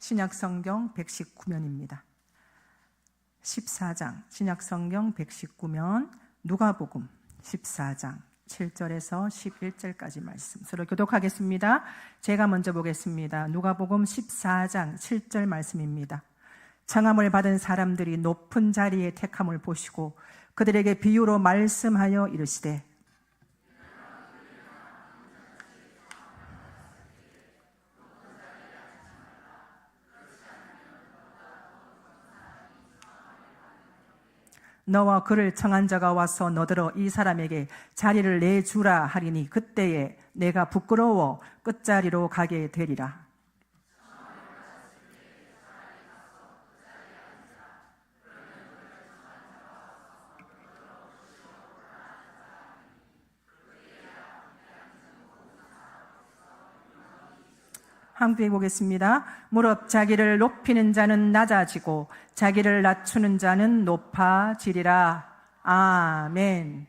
신약성경 119면입니다. 14장 신약성경 119면 누가복음 14장 7절에서 11절까지 말씀 서로 교독하겠습니다. 제가 먼저 보겠습니다. 누가복음 14장 7절 말씀입니다. 청함을 받은 사람들이 높은 자리에 택함을 보시고 그들에게 비유로 말씀하여 이르시되 너와 그를 청한 자가 와서 너더러 이 사람에게 자리를 내주라 하리니 그때에 내가 부끄러워 끝자리로 가게 되리라. 함께 보겠습니다. 무릇 자기를 높이는 자는 낮아지고 자기를 낮추는 자는 높아지리라. 아멘.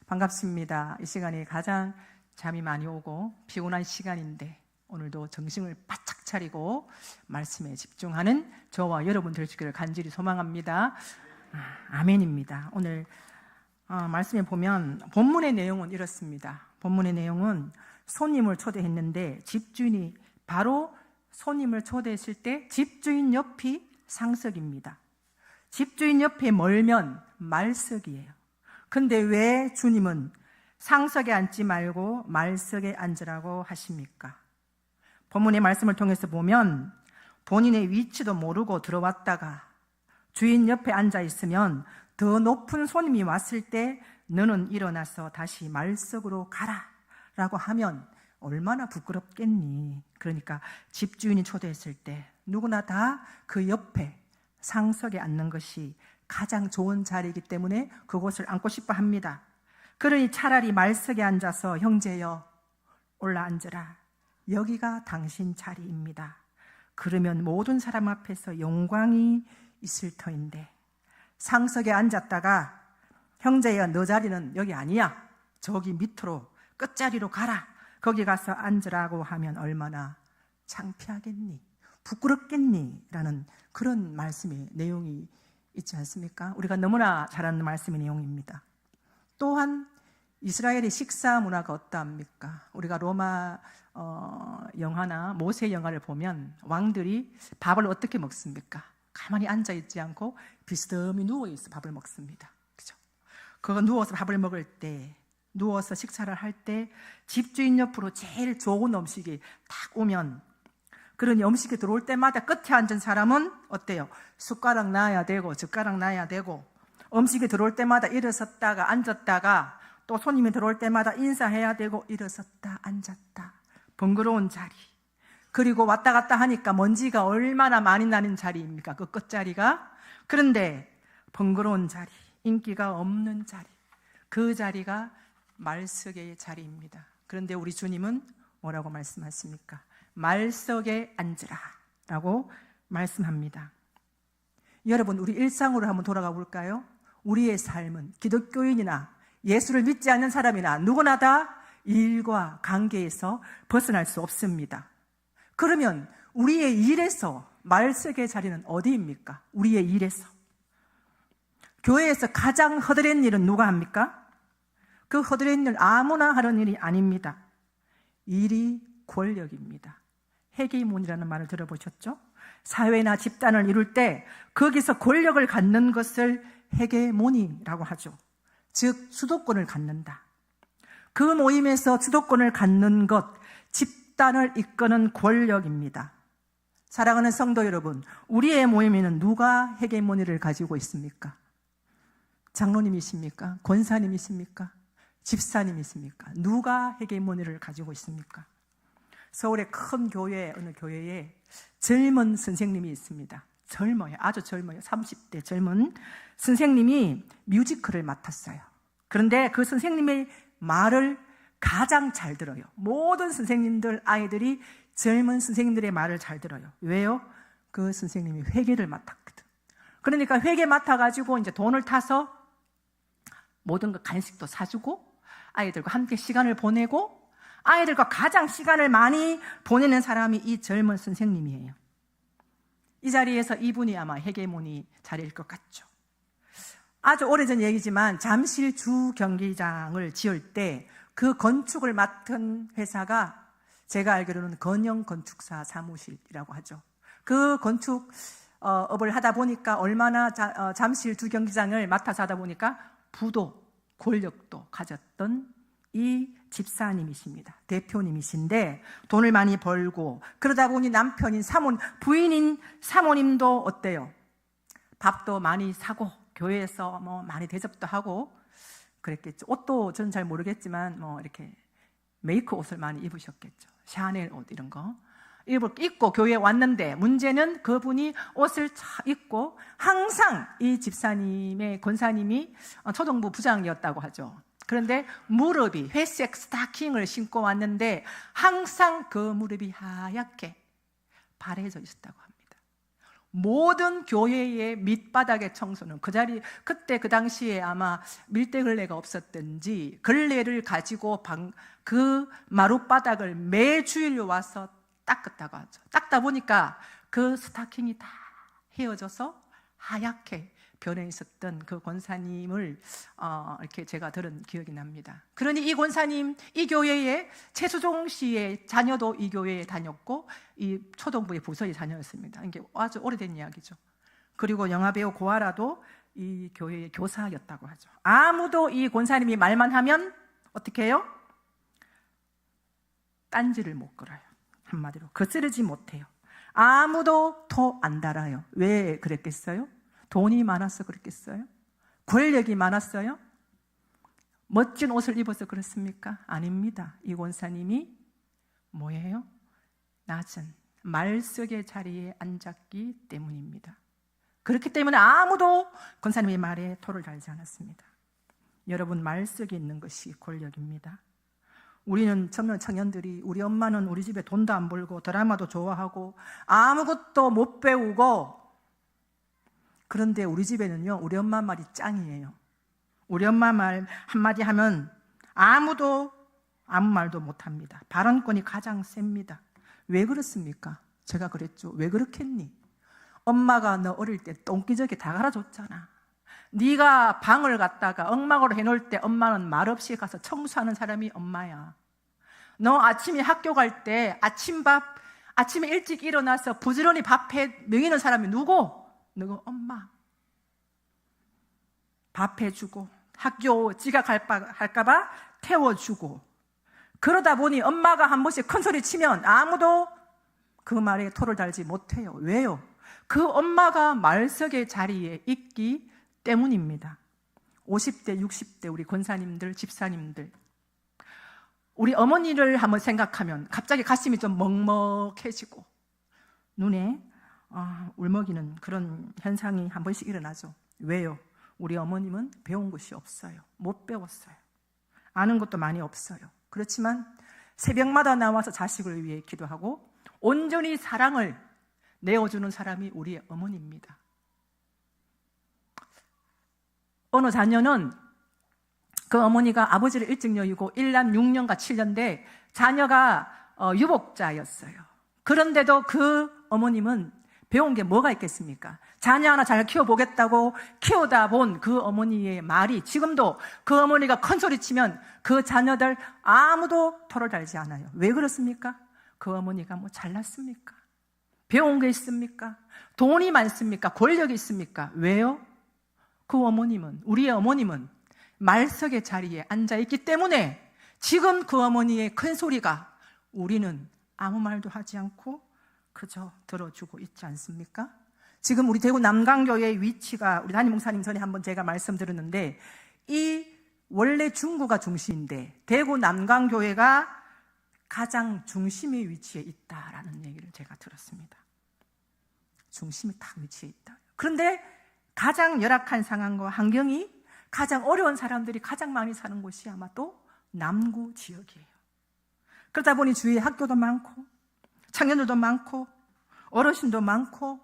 반갑습니다. 이 시간이 가장 잠이 많이 오고 피곤한 시간인데 오늘도 정신을 바짝 차리고 말씀에 집중하는 저와 여러분 되시기를 간절히 소망합니다. 아멘입니다. 오늘 말씀에 보면 본문의 내용은 이렇습니다. 본문의 내용은 손님을 초대했는데 집주인이 바로 손님을 초대했을 때 집주인 옆이 상석입니다. 집주인 옆에 멀면 말석이에요. 근데 왜 주님은 상석에 앉지 말고 말석에 앉으라고 하십니까? 본문의 말씀을 통해서 보면 본인의 위치도 모르고 들어왔다가 주인 옆에 앉아 있으면 더 높은 손님이 왔을 때 너는 일어나서 다시 말석으로 가라 라고 하면 얼마나 부끄럽겠니? 그러니까 집주인이 초대했을 때 누구나 다 그 옆에 상석에 앉는 것이 가장 좋은 자리이기 때문에 그곳을 앉고 싶어 합니다. 그러니 차라리 말석에 앉아서 형제여 올라앉으라. 여기가 당신 자리입니다. 그러면 모든 사람 앞에서 영광이 있을 터인데 상석에 앉았다가 형제여 너 자리는 여기 아니야. 저기 밑으로 끝자리로 가라. 거기 가서 앉으라고 하면 얼마나 창피하겠니? 부끄럽겠니? 라는 그런 말씀의 내용이 있지 않습니까? 우리가 너무나 잘 아는 말씀의 내용입니다. 또한 이스라엘의 식사 문화가 어떠합니까? 우리가 로마 영화나 모세 영화를 보면 왕들이 밥을 어떻게 먹습니까? 가만히 앉아있지 않고 비스듬히 누워있어 밥을 먹습니다. 그죠? 그거 누워서 밥을 먹을 때 누워서 식사를 할 때 집주인 옆으로 제일 좋은 음식이 딱 오면 그런 음식이 들어올 때마다 끝에 앉은 사람은 어때요? 숟가락 놔야 되고 젓가락 놔야 되고 음식이 들어올 때마다 일어섰다가 앉았다가 또 손님이 들어올 때마다 인사해야 되고 일어섰다 앉았다 번거로운 자리 그리고 왔다 갔다 하니까 먼지가 얼마나 많이 나는 자리입니까? 그 끝자리가. 그런데 번거로운 자리, 인기가 없는 자리 그 자리가 말석의 자리입니다. 그런데 우리 주님은 뭐라고 말씀하십니까? 말석에 앉으라 라고 말씀합니다. 여러분 우리 일상으로 한번 돌아가 볼까요? 우리의 삶은 기독교인이나 예수를 믿지 않는 사람이나 누구나 다 일과 관계에서 벗어날 수 없습니다. 그러면 우리의 일에서 말석의 자리는 어디입니까? 우리의 일에서. 교회에서 가장 허드렛 일은 누가 합니까? 그 허드렛 일 아무나 하는 일이 아닙니다. 일이 권력입니다. 헤게몬이라는 말을 들어보셨죠? 사회나 집단을 이룰 때 거기서 권력을 갖는 것을 헤게모니라고 하죠. 즉 주도권을 갖는다. 그 모임에서 주도권을 갖는 것, 집단을 이끄는 권력입니다. 사랑하는 성도 여러분, 우리의 모임에는 누가 헤게모니를 가지고 있습니까? 장로님이십니까? 권사님이십니까? 집사님이십니까? 누가 헤게모니를 가지고 있습니까? 서울의 큰 교회, 어느 교회에 젊은 선생님이 있습니다. 젊어요. 아주 젊어요. 30대 젊은 선생님이 뮤지컬을 맡았어요. 그런데 그 선생님의 말을 가장 잘 들어요. 모든 선생님들, 아이들이 젊은 선생님들의 말을 잘 들어요. 왜요? 그 선생님이 회계를 맡았거든. 그러니까 회계 맡아가지고 이제 돈을 타서 모든 거 간식도 사주고 아이들과 함께 시간을 보내고 아이들과 가장 시간을 많이 보내는 사람이 이 젊은 선생님이에요. 이 자리에서 이분이 아마 헤게모니 자리일 것 같죠. 아주 오래전 얘기지만 잠실 주 경기장을 지을 때 그 건축을 맡은 회사가 제가 알기로는 건영 건축사 사무실이라고 하죠. 그 건축업을 하다 보니까 얼마나 잠실 주 경기장을 맡아서 하다 보니까 부도 권력도 가졌던 이 집사님이십니다. 대표님이신데 돈을 많이 벌고 그러다 보니 남편인 부인인 사모님도 어때요? 밥도 많이 사고 교회에서 뭐 많이 대접도 하고 그랬겠죠. 옷도 저는 잘 모르겠지만 뭐 이렇게 메이크 옷을 많이 입으셨겠죠. 샤넬 옷 이런 거 입고 교회에 왔는데 문제는 그분이 옷을 입고 항상 이 집사님의 권사님이 초등부 부장이었다고 하죠. 그런데 무릎이 회색 스타킹을 신고 왔는데 항상 그 무릎이 하얗게 발해져 있었다고 합니다. 모든 교회의 밑바닥의 청소는 그때 그 당시에 아마 밀대걸레가 없었던지 걸레를 가지고 그 마룻바닥을 매주일 와서 닦았다고 하죠. 닦다 보니까 그 스타킹이 다 헤어져서 하얗게 변해 있었던 그 권사님을 이렇게 제가 들은 기억이 납니다. 그러니 이 권사님, 이 교회에 최수종 씨의 자녀도 이 교회에 다녔고 이 초등부의 부서의 자녀였습니다. 이게 아주 오래된 이야기죠. 그리고 영화배우 고아라도 이 교회의 교사였다고 하죠. 아무도 이 권사님이 말만 하면 어떻게 해요? 딴지를 못 걸어요. 한마디로 거스르지 못해요. 아무도 토 안 달아요. 왜 그랬겠어요? 돈이 많아서 그랬겠어요? 권력이 많았어요? 멋진 옷을 입어서 그렇습니까? 아닙니다. 이 권사님이 뭐예요? 낮은 말석의 자리에 앉았기 때문입니다. 그렇기 때문에 아무도 권사님의 말에 토를 달지 않았습니다. 여러분, 말석에 있는 것이 권력입니다. 우리는 청년들이 우리 엄마는 우리 집에 돈도 안 벌고 드라마도 좋아하고 아무것도 못 배우고, 그런데 우리 집에는요, 우리 엄마 말이 짱이에요. 우리 엄마 말 한마디 하면 아무도 아무 말도 못합니다. 발언권이 가장 셉니다. 왜 그렇습니까? 제가 그랬죠. 왜 그렇겠니? 엄마가 너 어릴 때 똥기저귀 다 갈아줬잖아. 네가 방을 갖다가 엉망으로 해놓을 때 엄마는 말없이 가서 청소하는 사람이 엄마야. 너 아침에 학교 갈 때 아침에 일찍 일어나서 부지런히 밥해 먹이는 사람이 누구? 너가 엄마. 밥 해주고 학교 지각할까봐 태워주고, 그러다 보니 엄마가 한 번씩 큰 소리 치면 아무도 그 말에 토를 달지 못해요. 왜요? 그 엄마가 말석의 자리에 있기 때문입니다. 50대, 60대 우리 권사님들, 집사님들, 우리 어머니를 한번 생각하면 갑자기 가슴이 좀 먹먹해지고 눈에 울먹이는 그런 현상이 한 번씩 일어나죠. 왜요? 우리 어머님은 배운 것이 없어요. 못 배웠어요. 아는 것도 많이 없어요. 그렇지만 새벽마다 나와서 자식을 위해 기도하고 온전히 사랑을 내어주는 사람이 우리의 어머니입니다. 어느 자녀는 그 어머니가 아버지를 일찍 여의고 1남 6년과 7년대 자녀가 유복자였어요. 그런데도 그 어머님은 배운 게 뭐가 있겠습니까? 자녀 하나 잘 키워보겠다고 키우다 본 그 어머니의 말이 지금도 그 어머니가 큰 소리 치면 그 자녀들 아무도 토를 달지 않아요. 왜 그렇습니까? 그 어머니가 뭐 잘났습니까? 배운 게 있습니까? 돈이 많습니까? 권력이 있습니까? 왜요? 그 어머님은, 우리의 어머님은 말석의 자리에 앉아있기 때문에 지금 그 어머니의 큰 소리가 우리는 아무 말도 하지 않고 그저 들어주고 있지 않습니까? 지금 우리 대구 남강교회의 위치가, 우리 담임 목사님 전에 한번 제가 말씀드렸는데, 이 원래 중구가 중심인데 대구 남강교회가 가장 중심에 위치해 있다라는 얘기를 제가 들었습니다. 중심에 딱 위치해 있다. 그런데 가장 열악한 상황과 환경이, 가장 어려운 사람들이 가장 많이 사는 곳이 아마 또 남구 지역이에요. 그러다 보니 주위에 학교도 많고 청년들도 많고 어르신도 많고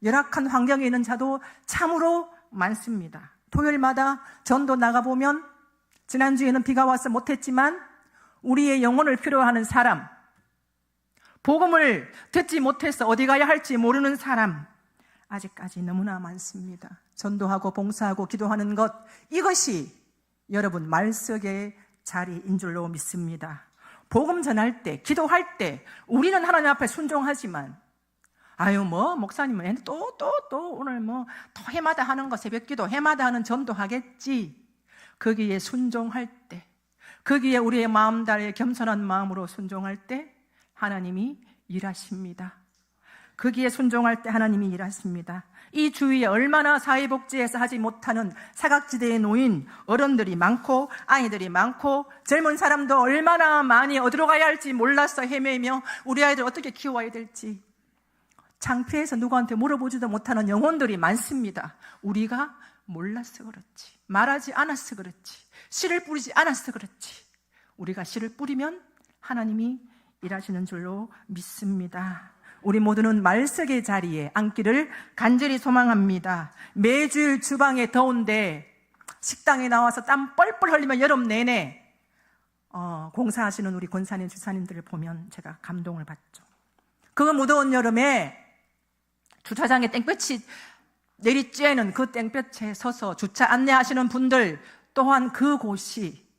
열악한 환경에 있는 자도 참으로 많습니다. 토요일마다 전도 나가보면, 지난주에는 비가 와서 못했지만 우리의 영혼을 필요로 하는 사람, 복음을 듣지 못해서 어디 가야 할지 모르는 사람 아직까지 너무나 많습니다. 전도하고 봉사하고 기도하는 것, 이것이 여러분 말석의 자리인 줄로 믿습니다. 복음 전할 때, 기도할 때 우리는 하나님 앞에 순종하지만 목사님은 또 오늘 또 해마다 하는 거, 새벽기도 해마다 하는 전도 하겠지. 거기에 순종할 때, 거기에 우리의 마음 다해 겸손한 마음으로 순종할 때 하나님이 일하십니다. 거기에 순종할 때 하나님이 일하십니다. 이 주위에 얼마나 사회복지에서 하지 못하는 사각지대에 놓인 어른들이 많고 아이들이 많고 젊은 사람도 얼마나 많이 어디로 가야 할지 몰라서 헤매며 우리 아이들 어떻게 키워야 될지 창피해서 누구한테 물어보지도 못하는 영혼들이 많습니다. 우리가 몰라서 그렇지, 말하지 않아서 그렇지, 씨를 뿌리지 않아서 그렇지. 우리가 씨를 뿌리면 하나님이 일하시는 줄로 믿습니다. 우리 모두는 말석의 자리에 앉기를 간절히 소망합니다. 매주일 주방에 더운데 식당에 나와서 땀 뻘뻘 흘리면 여름 내내 공사하시는 우리 권사님, 주사님들을 보면 제가 감동을 받죠. 그 무더운 여름에 주차장에 땡볕이 내리쬐는 그 땡볕에 서서 주차 안내하시는 분들 또한 그곳이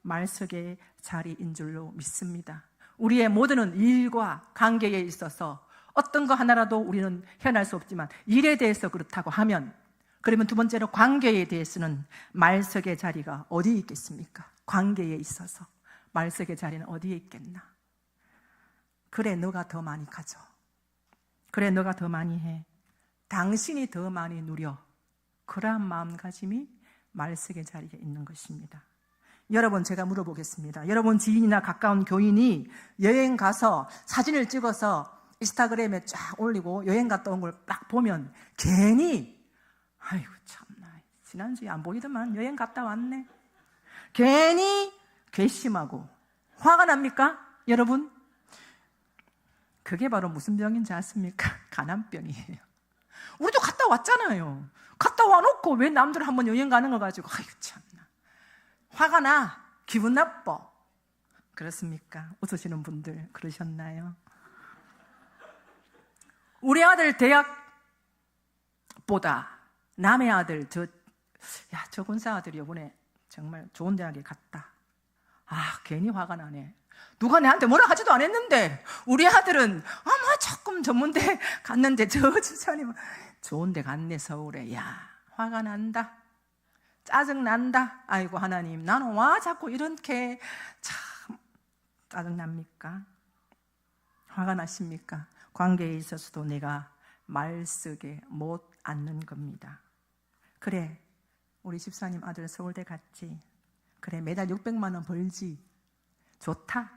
말석의 자리인 줄로 믿습니다. 우리의 모든 일과 관계에 있어서 어떤 거 하나라도 우리는 헤어날 수 없지만 일에 대해서 그렇다고 하면, 그러면 두 번째로 관계에 대해서는 말석의 자리가 어디에 있겠습니까? 관계에 있어서 말석의 자리는 어디에 있겠나? 그래, 너가 더 많이 가져. 그래, 너가 더 많이 해. 당신이 더 많이 누려. 그러한 마음가짐이 말석의 자리에 있는 것입니다. 여러분, 제가 물어보겠습니다. 여러분 지인이나 가까운 교인이 여행 가서 사진을 찍어서 인스타그램에 쫙 올리고 여행 갔다 온 걸 딱 보면 괜히 아이고 참나, 지난주에 안 보이더만 여행 갔다 왔네, 괜히 괘씸하고 화가 납니까? 여러분, 그게 바로 무슨 병인지 아십니까? 가난병이에요. 우리도 갔다 왔잖아요. 갔다 와놓고 왜 남들 한번 여행 가는 거 가지고 아이고 참나, 화가 나, 기분 나빠. 그렇습니까? 웃으시는 분들 그러셨나요? 우리 아들 대학보다 남의 아들 저 군사 아들이 이번에 정말 좋은 대학에 갔다. 괜히 화가 나네. 누가 내한테 뭐라 하지도 않았는데 우리 아들은 조금 전문대 갔는데 저 주사님은 좋은 데 갔네, 서울에. 화가 난다, 짜증난다. 아이고 하나님, 나는 와 자꾸 이렇게 참 짜증납니까? 화가 나십니까? 관계에 있어서도 내가 말석에 못 앉는 겁니다. 그래, 우리 집사님 아들 서울대 갔지. 그래, 매달 600만 원 벌지. 좋다.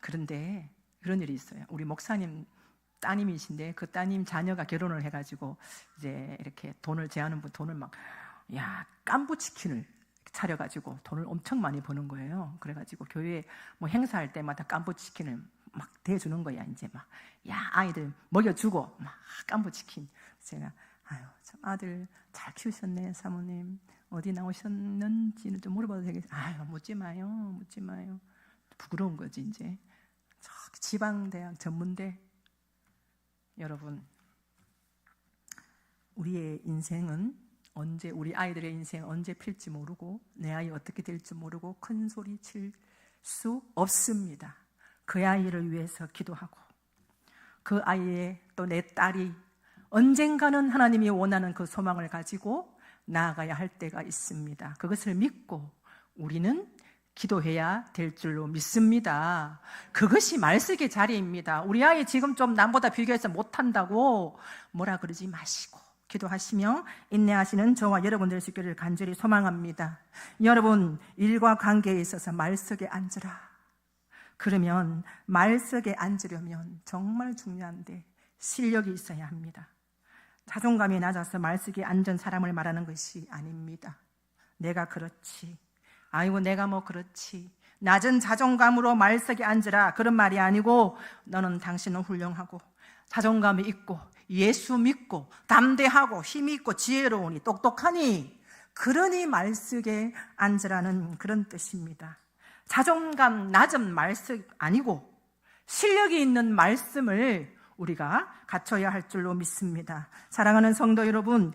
그런데 그런 일이 있어요. 우리 목사님 따님이신데 그 따님 자녀가 결혼을 해가지고 이제 이렇게 돈을 제하는 분 돈을 깐부치킨을 차려가지고 돈을 엄청 많이 버는 거예요. 그래가지고 교회 행사할 때마다 깐부치킨을 대주는 거야. 이제 아이들 먹여주고 깐부치킨. 제가 참 아들 잘 키우셨네, 사모님. 어디 나오셨는지는 좀 물어봐도 되겠어요? 묻지 마요. 부끄러운 거지 이제. 지방대학 전문대. 여러분, 우리의 인생은 언제, 우리 아이들의 인생 언제 필지 모르고 내 아이 어떻게 될지 모르고 큰 소리 칠 수 없습니다. 그 아이를 위해서 기도하고 그 아이의 또 내 딸이 언젠가는 하나님이 원하는 그 소망을 가지고 나아가야 할 때가 있습니다. 그것을 믿고 우리는 기도해야 될 줄로 믿습니다. 그것이 말석의 자리입니다. 우리 아이 지금 좀 남보다 비교해서 못한다고 뭐라 그러지 마시고 기도하시며 인내하시는 저와 여러분 될 수 있기를 간절히 소망합니다. 여러분, 일과 관계에 있어서 말석에 앉으라. 그러면 말석에 앉으려면 정말 중요한데 실력이 있어야 합니다. 자존감이 낮아서 말석에 앉은 사람을 말하는 것이 아닙니다. 내가 그렇지, 아이고 내가 그렇지, 낮은 자존감으로 말석에 앉으라, 그런 말이 아니고 너는, 당신은 훌륭하고 자존감이 있고 예수 믿고 담대하고 힘이 있고 지혜로우니 똑똑하니 그러니 말석에 앉으라는 그런 뜻입니다. 자존감 낮은 말석 아니고 실력이 있는 말씀을 우리가 갖춰야 할 줄로 믿습니다. 사랑하는 성도 여러분,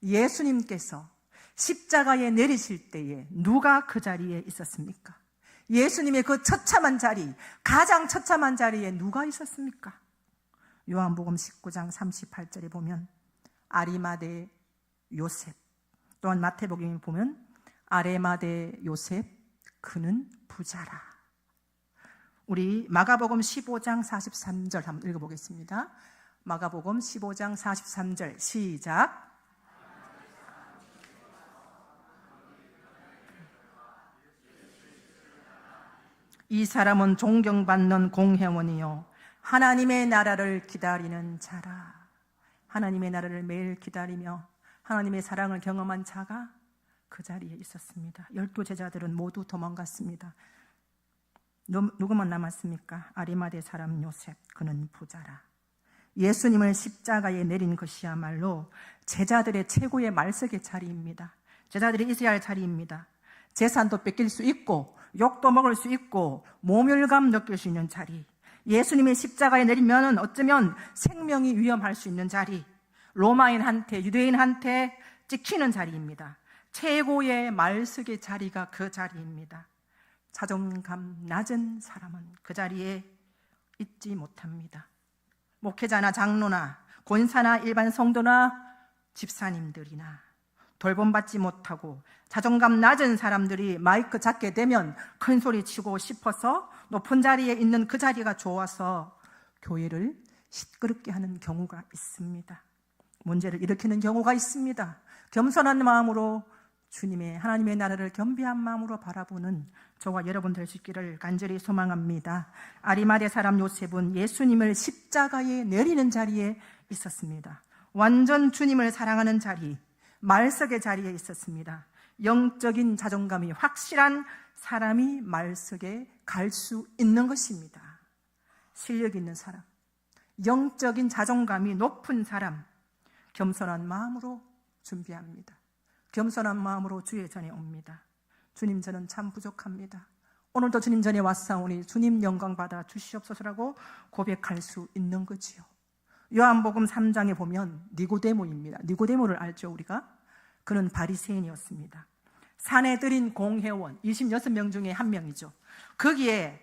예수님께서 십자가에 내리실 때에 누가 그 자리에 있었습니까? 예수님의 그 처참한 자리, 가장 처참한 자리에 누가 있었습니까? 요한복음 19장 38절에 보면 아리마대 요셉, 또한 마태복음에 보면 아레마대 요셉, 그는 부자라. 우리 마가복음 15장 43절 한번 읽어보겠습니다. 마가복음 15장 43절 시작. 이 사람은 존경받는 공회원이요 하나님의 나라를 기다리는 자라. 하나님의 나라를 매일 기다리며 하나님의 사랑을 경험한 자가 그 자리에 있었습니다. 12 제자들은 모두 도망갔습니다. 누구만 남았습니까? 아리마대 사람 요셉, 그는 부자라. 예수님을 십자가에 내린 것이야말로 제자들의 최고의 말석의 자리입니다. 제자들이 있어야 할 자리입니다. 재산도 뺏길 수 있고 욕도 먹을 수 있고 모멸감 느낄 수 있는 자리, 예수님의 십자가에 내리면 어쩌면 생명이 위험할 수 있는 자리, 로마인한테 유대인한테 찍히는 자리입니다. 최고의 말석의 자리가 그 자리입니다. 자존감 낮은 사람은 그 자리에 있지 못합니다. 목회자나 장로나 권사나 일반 성도나 집사님들이나 돌봄받지 못하고 자존감 낮은 사람들이 마이크 잡게 되면 큰 소리 치고 싶어서 높은 자리에 있는 그 자리가 좋아서 교회를 시끄럽게 하는 경우가 있습니다. 문제를 일으키는 경우가 있습니다. 겸손한 마음으로 주님의 하나님의 나라를 겸비한 마음으로 바라보는 저와 여러분 될 수 있기를 간절히 소망합니다. 아리마대 사람 요셉은 예수님을 십자가에 내리는 자리에 있었습니다. 완전 주님을 사랑하는 자리, 말석의 자리에 있었습니다. 영적인 자존감이 확실한 사람이 말석에 갈 수 있는 것입니다. 실력 있는 사람, 영적인 자존감이 높은 사람, 겸손한 마음으로 준비합니다. 겸손한 마음으로 주의 전에 옵니다. 주님, 저는 참 부족합니다. 오늘도 주님 전에 왔사오니 주님 영광 받아 주시옵소서라고 고백할 수 있는 거지요. 요한복음 3장에 보면 니고데모입니다. 니고데모를 알죠, 우리가? 그는 바리새인이었습니다. 사내들인 공회원 26명 중에 한 명이죠. 거기에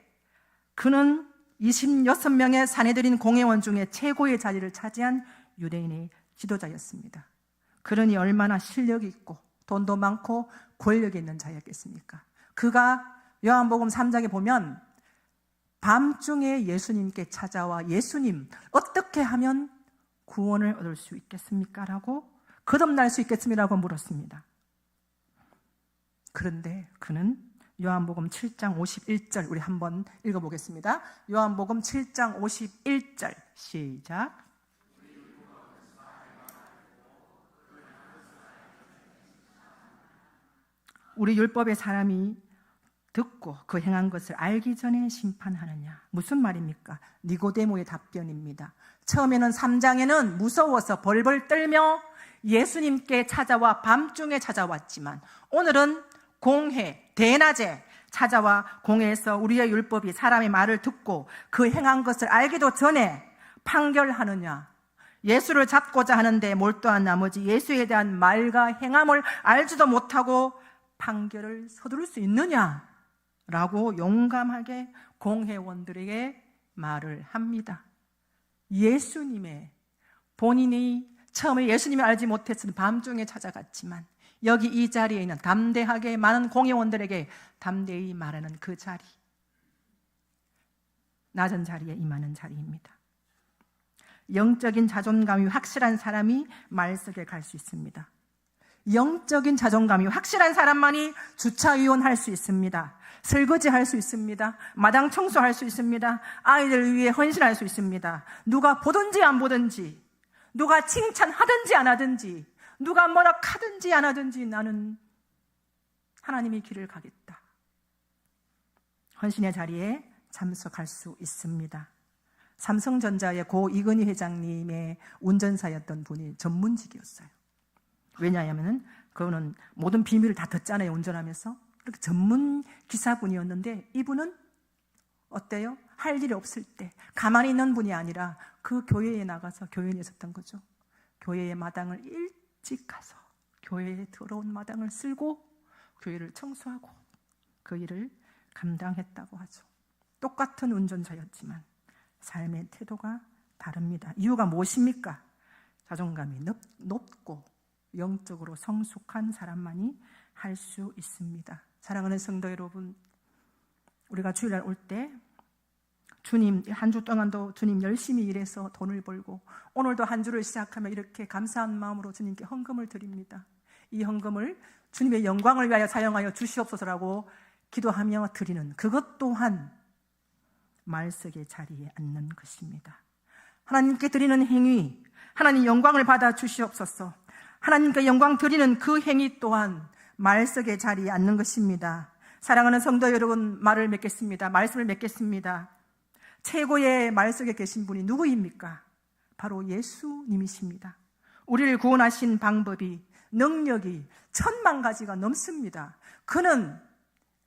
그는 26명의 사내들인 공회원 중에 최고의 자리를 차지한 유대인의 지도자였습니다. 그러니 얼마나 실력이 있고 돈도 많고 권력이 있는 자였겠습니까? 그가 요한복음 3장에 보면 밤중에 예수님께 찾아와 예수님, 어떻게 하면 구원을 얻을 수 있겠습니까? 라고 거듭날 수 있겠습니까? 물었습니다. 그런데 그는 요한복음 7장 51절 우리 한번 읽어보겠습니다. 요한복음 7장 51절 시작. 우리 율법의 사람이 듣고 그 행한 것을 알기 전에 심판하느냐. 무슨 말입니까? 니고데모의 답변입니다. 처음에는 3장에는 무서워서 벌벌 떨며 예수님께 찾아와 밤중에 찾아왔지만 오늘은 공회, 대낮에 찾아와 공회에서 우리의 율법이 사람의 말을 듣고 그 행한 것을 알기도 전에 판결하느냐. 예수를 잡고자 하는데 몰두한 나머지 예수에 대한 말과 행함을 알지도 못하고 판결을 서두를 수 있느냐? 라고 용감하게 공회원들에게 말을 합니다. 예수님의 본인이 처음에 예수님을 알지 못했을 밤중에 찾아갔지만 여기 이 자리에 있는 담대하게 많은 공회원들에게 담대히 말하는 그 자리, 낮은 자리에 임하는 자리입니다. 영적인 자존감이 확실한 사람이 말석에 갈 수 있습니다. 영적인 자존감이 확실한 사람만이 주차위원 할 수 있습니다. 설거지 할 수 있습니다. 마당 청소할 수 있습니다. 아이들 위해 헌신할 수 있습니다. 누가 보든지 안 보든지, 누가 칭찬하든지 안 하든지, 누가 뭐라 하든지 안 하든지 나는 하나님의 길을 가겠다. 헌신의 자리에 참석할 수 있습니다. 삼성전자의 고 이건희 회장님의 운전사였던 분이 전문직이었어요. 왜냐하면 그거는 모든 비밀을 다 듣잖아요, 운전하면서. 그렇게 전문 기사분이었는데 이분은 어때요? 할 일이 없을 때 가만히 있는 분이 아니라 그 교회에 나가서 교인이 있었던 거죠. 교회의 마당을 일찍 가서 교회에 들어온 마당을 쓸고 교회를 청소하고 그 일을 감당했다고 하죠. 똑같은 운전자였지만 삶의 태도가 다릅니다. 이유가 무엇입니까? 자존감이 높고 영적으로 성숙한 사람만이 할 수 있습니다. 사랑하는 성도 여러분, 우리가 주일날 올 때 주님, 한 주 동안도 주님 열심히 일해서 돈을 벌고 오늘도 한 주를 시작하며 이렇게 감사한 마음으로 주님께 헌금을 드립니다. 이 헌금을 주님의 영광을 위하여 사용하여 주시옵소서라고 기도하며 드리는 그것 또한 말석의 자리에 앉는 것입니다. 하나님께 드리는 행위, 하나님 영광을 받아 주시옵소서. 하나님께 영광 드리는 그 행위 또한 말석의 자리에 앉는 것입니다. 사랑하는 성도 여러분, 말을 맺겠습니다. 말씀을 맺겠습니다. 최고의 말석에 계신 분이 누구입니까? 바로 예수님이십니다. 우리를 구원하신 방법이, 능력이 10,000,000가지가 넘습니다. 그는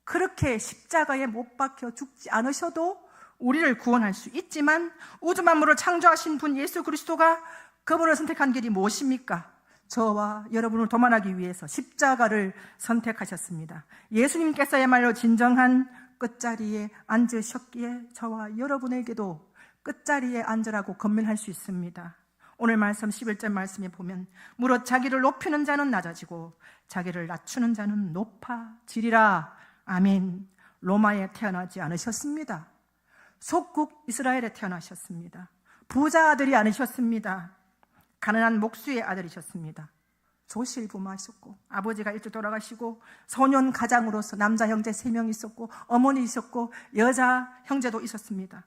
그렇게 십자가에 못 박혀 죽지 않으셔도 우리를 구원할 수 있지만 우주 만물을 창조하신 분 예수 그리스도가 그분을 선택한 길이 무엇입니까? 저와 여러분을 도만하기 위해서 십자가를 선택하셨습니다. 예수님께서야말로 진정한 끝자리에 앉으셨기에 저와 여러분에게도 끝자리에 앉으라고 권면할 수 있습니다. 오늘 말씀 11절 말씀에 보면 무릇 자기를 높이는 자는 낮아지고 자기를 낮추는 자는 높아지리라. 아멘. 로마에 태어나지 않으셨습니다. 속국 이스라엘에 태어나셨습니다. 부자 아들이 아니셨습니다. 가난한 목수의 아들이셨습니다. 조실부모하셨고 아버지가 일찍 돌아가시고 소년 가장으로서 남자 형제 3명 있었고 어머니 있었고 여자 형제도 있었습니다.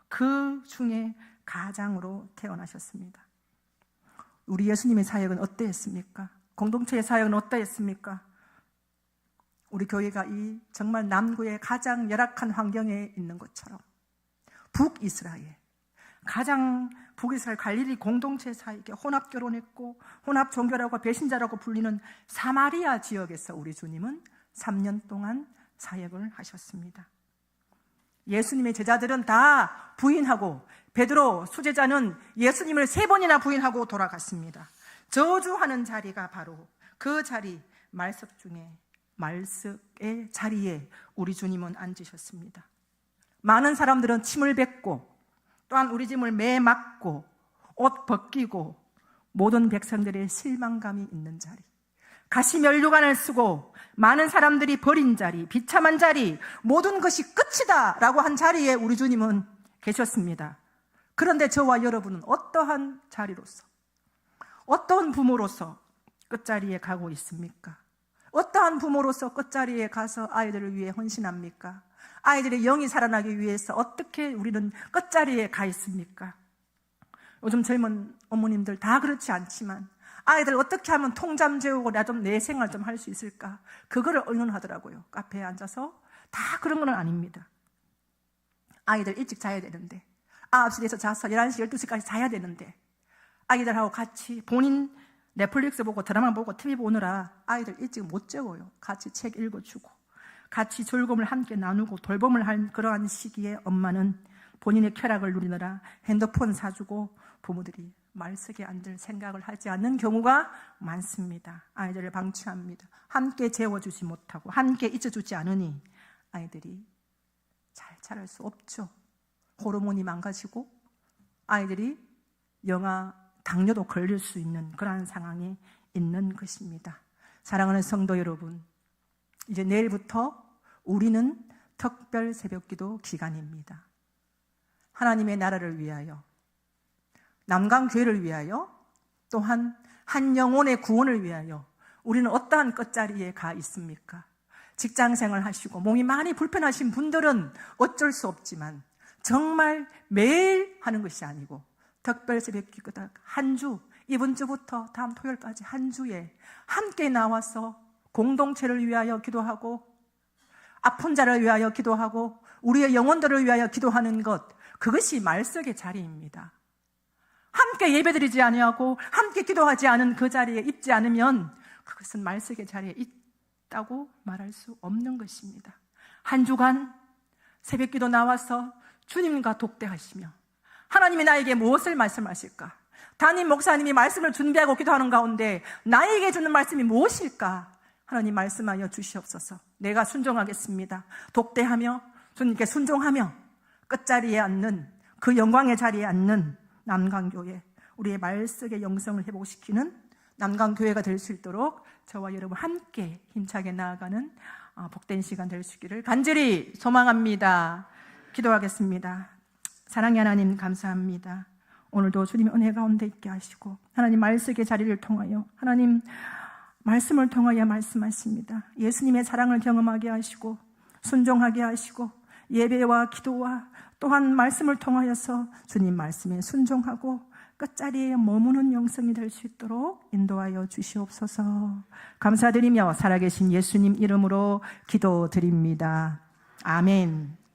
그 중에 가장으로 태어나셨습니다. 우리 예수님의 사역은 어떠했습니까? 공동체의 사역은 어떠했습니까? 우리 교회가 이 정말 남구의 가장 열악한 환경에 있는 것처럼 북이스라엘, 가장 북이스라엘 갈릴리 공동체 사이에 혼합 결혼했고 혼합 종교라고 배신자라고 불리는 사마리아 지역에서 우리 주님은 3년 동안 사역을 하셨습니다. 예수님의 제자들은 다 부인하고 베드로 수제자는 예수님을 3번이나 부인하고 돌아갔습니다. 저주하는 자리가 바로 그 자리, 말석 중에 말석의 자리에 우리 주님은 앉으셨습니다. 많은 사람들은 침을 뱉고 또한 우리 짐을 매맞고 옷 벗기고 모든 백성들의 실망감이 있는 자리, 가시면류관을 쓰고 많은 사람들이 버린 자리, 비참한 자리, 모든 것이 끝이다 라고 한 자리에 우리 주님은 계셨습니다. 그런데 저와 여러분은 어떠한 자리로서, 어떠한 부모로서 끝자리에 가고 있습니까? 어떠한 부모로서 끝자리에 가서 아이들을 위해 헌신합니까? 아이들의 영이 살아나기 위해서 어떻게 우리는 끝자리에 가 있습니까? 요즘 젊은 어머님들 다 그렇지 않지만 아이들 어떻게 하면 통잠 재우고 나 좀 내 생활 좀 할 수 있을까? 그거를 의논하더라고요. 카페에 앉아서. 다 그런 건 아닙니다. 아이들 일찍 자야 되는데 9시에서 자서 11시, 12시까지 자야 되는데 아이들하고 같이 본인 넷플릭스 보고 드라마 보고 TV 보느라 아이들 일찍 못 재워요. 같이 책 읽어주고 같이 즐거움을 함께 나누고 돌봄을 할 그러한 시기에 엄마는 본인의 쾌락을 누리느라 핸드폰 사주고 부모들이 말석에 앉을 생각을 하지 않는 경우가 많습니다. 아이들을 방치합니다. 함께 재워주지 못하고 함께 잊어주지 않으니 아이들이 잘 자랄 수 없죠. 호르몬이 망가지고 아이들이 당뇨도 걸릴 수 있는 그러한 상황에 있는 것입니다. 사랑하는 성도 여러분, 이제 내일부터 우리는 특별 새벽기도 기간입니다. 하나님의 나라를 위하여, 남강교회를 위하여, 또한 한 영혼의 구원을 위하여 우리는 어떠한 끝자리에 가 있습니까? 직장생활 하시고 몸이 많이 불편하신 분들은 어쩔 수 없지만 정말 매일 하는 것이 아니고 특별 새벽기도 한 주, 이번 주부터 다음 토요일까지 한 주에 함께 나와서 공동체를 위하여 기도하고 아픈 자를 위하여 기도하고 우리의 영혼들을 위하여 기도하는 것, 그것이 말석의 자리입니다. 함께 예배드리지 아니하고 함께 기도하지 않은 그 자리에 있지 않으면 그것은 말석의 자리에 있다고 말할 수 없는 것입니다. 한 주간 새벽기도 나와서 주님과 독대하시며 하나님이 나에게 무엇을 말씀하실까? 담임 목사님이 말씀을 준비하고 기도하는 가운데 나에게 주는 말씀이 무엇일까? 하나님 말씀하여 주시옵소서. 내가 순종하겠습니다. 독대하며 주님께 순종하며 끝자리에 앉는, 그 영광의 자리에 앉는 남강교회, 우리의 말씀의 영성을 회복시키는 남강교회가 될 수 있도록 저와 여러분 함께 힘차게 나아가는 복된 시간 될 수 있기를 간절히 소망합니다. 기도하겠습니다. 사랑의 하나님, 감사합니다. 오늘도 주님의 은혜 가운데 있게 하시고 하나님 말씀의 자리를 통하여 하나님 말씀을 통하여 말씀하십니다. 예수님의 사랑을 경험하게 하시고 순종하게 하시고 예배와 기도와 또한 말씀을 통하여서 주님 말씀에 순종하고 끝자리에 머무는 영성이 될 수 있도록 인도하여 주시옵소서. 감사드리며 살아계신 예수님 이름으로 기도드립니다. 아멘.